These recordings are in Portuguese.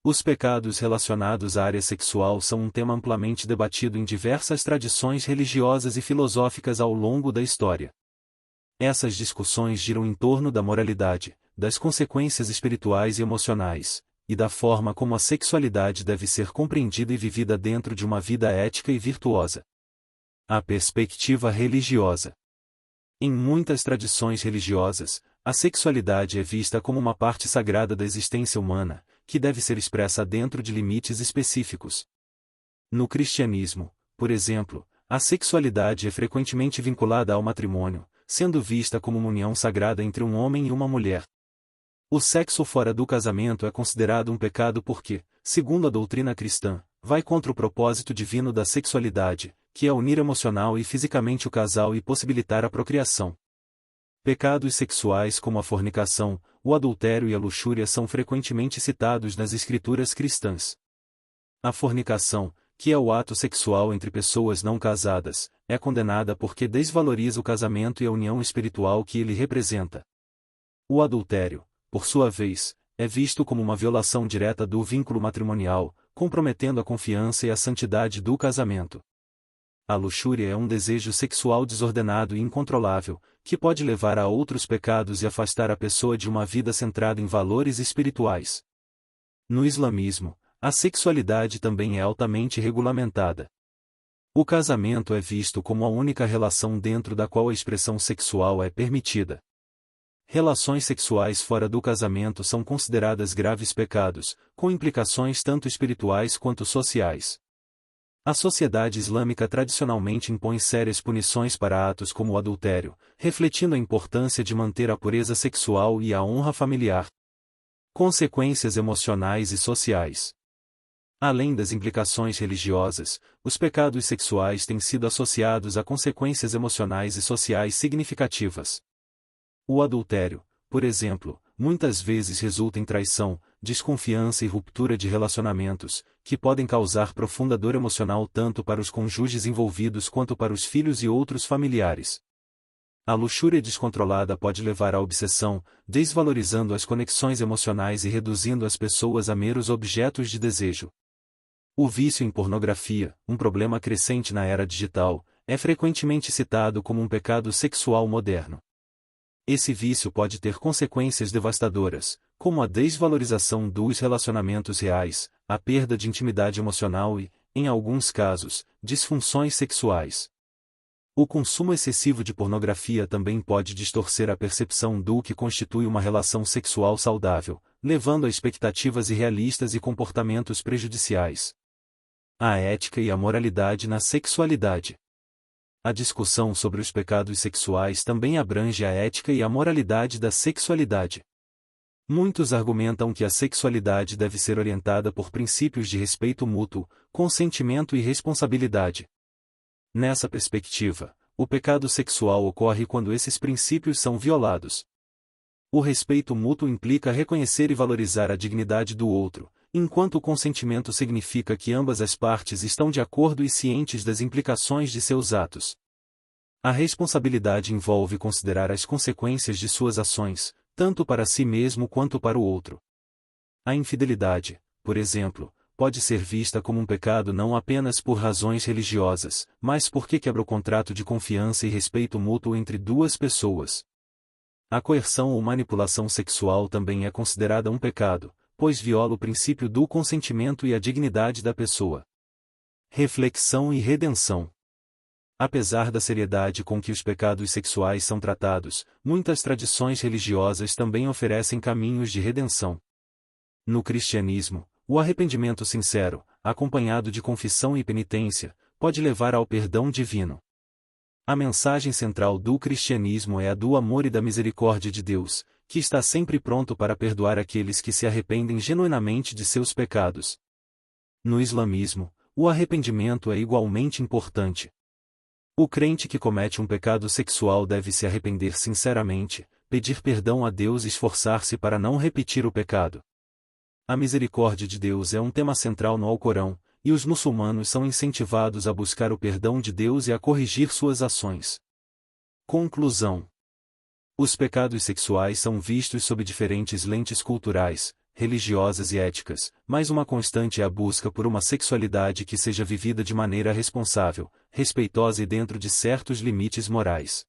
Os pecados relacionados à área sexual são um tema amplamente debatido em diversas tradições religiosas e filosóficas ao longo da história. Essas discussões giram em torno da moralidade, das consequências espirituais e emocionais, e da forma como a sexualidade deve ser compreendida e vivida dentro de uma vida ética e virtuosa. A perspectiva religiosa. Em muitas tradições religiosas, a sexualidade é vista como uma parte sagrada da existência humana, que deve ser expressa dentro de limites específicos. No cristianismo, por exemplo, a sexualidade é frequentemente vinculada ao matrimônio, sendo vista como uma união sagrada entre um homem e uma mulher. O sexo fora do casamento é considerado um pecado porque, segundo a doutrina cristã, vai contra o propósito divino da sexualidade, que é unir emocional e fisicamente o casal e possibilitar a procriação. Pecados sexuais como a fornicação, o adultério e a luxúria são frequentemente citados nas escrituras cristãs. A fornicação, que é o ato sexual entre pessoas não casadas, é condenada porque desvaloriza o casamento e a união espiritual que ele representa. O adultério, por sua vez, é visto como uma violação direta do vínculo matrimonial, comprometendo a confiança e a santidade do casamento. A luxúria é um desejo sexual desordenado e incontrolável, que pode levar a outros pecados e afastar a pessoa de uma vida centrada em valores espirituais. No islamismo, a sexualidade também é altamente regulamentada. O casamento é visto como a única relação dentro da qual a expressão sexual é permitida. Relações sexuais fora do casamento são consideradas graves pecados, com implicações tanto espirituais quanto sociais. A sociedade islâmica tradicionalmente impõe sérias punições para atos como o adultério, refletindo a importância de manter a pureza sexual e a honra familiar. Consequências emocionais e sociais. Além das implicações religiosas, os pecados sexuais têm sido associados a consequências emocionais e sociais significativas. O adultério, por exemplo, muitas vezes resulta em traição, desconfiança e ruptura de relacionamentos, que podem causar profunda dor emocional tanto para os cônjuges envolvidos quanto para os filhos e outros familiares. A luxúria descontrolada pode levar à obsessão, desvalorizando as conexões emocionais e reduzindo as pessoas a meros objetos de desejo. O vício em pornografia, um problema crescente na era digital, é frequentemente citado como um pecado sexual moderno. Esse vício pode ter consequências devastadoras, como a desvalorização dos relacionamentos reais, a perda de intimidade emocional e, em alguns casos, disfunções sexuais. O consumo excessivo de pornografia também pode distorcer a percepção do que constitui uma relação sexual saudável, levando a expectativas irrealistas e comportamentos prejudiciais. A ética e a moralidade na sexualidade. A discussão sobre os pecados sexuais também abrange a ética e a moralidade da sexualidade. Muitos argumentam que a sexualidade deve ser orientada por princípios de respeito mútuo, consentimento e responsabilidade. Nessa perspectiva, o pecado sexual ocorre quando esses princípios são violados. O respeito mútuo implica reconhecer e valorizar a dignidade do outro, enquanto o consentimento significa que ambas as partes estão de acordo e cientes das implicações de seus atos. A responsabilidade envolve considerar as consequências de suas ações, tanto para si mesmo quanto para o outro. A infidelidade, por exemplo, pode ser vista como um pecado não apenas por razões religiosas, mas porque quebra o contrato de confiança e respeito mútuo entre duas pessoas. A coerção ou manipulação sexual também é considerada um pecado, pois viola o princípio do consentimento e a dignidade da pessoa. Reflexão e redenção. Apesar da seriedade com que os pecados sexuais são tratados, muitas tradições religiosas também oferecem caminhos de redenção. No cristianismo, o arrependimento sincero, acompanhado de confissão e penitência, pode levar ao perdão divino. A mensagem central do cristianismo é a do amor e da misericórdia de Deus, que está sempre pronto para perdoar aqueles que se arrependem genuinamente de seus pecados. No islamismo, o arrependimento é igualmente importante. O crente que comete um pecado sexual deve se arrepender sinceramente, pedir perdão a Deus e esforçar-se para não repetir o pecado. A misericórdia de Deus é um tema central no Alcorão, e os muçulmanos são incentivados a buscar o perdão de Deus e a corrigir suas ações. Conclusão. Os pecados sexuais são vistos sob diferentes lentes culturais, religiosas e éticas, mas uma constante é a busca por uma sexualidade que seja vivida de maneira responsável, respeitosa e dentro de certos limites morais.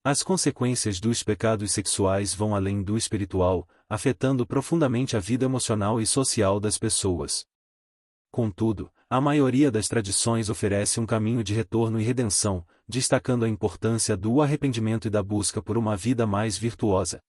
As consequências dos pecados sexuais vão além do espiritual, afetando profundamente a vida emocional e social das pessoas. Contudo, a maioria das tradições oferece um caminho de retorno e redenção, destacando a importância do arrependimento e da busca por uma vida mais virtuosa.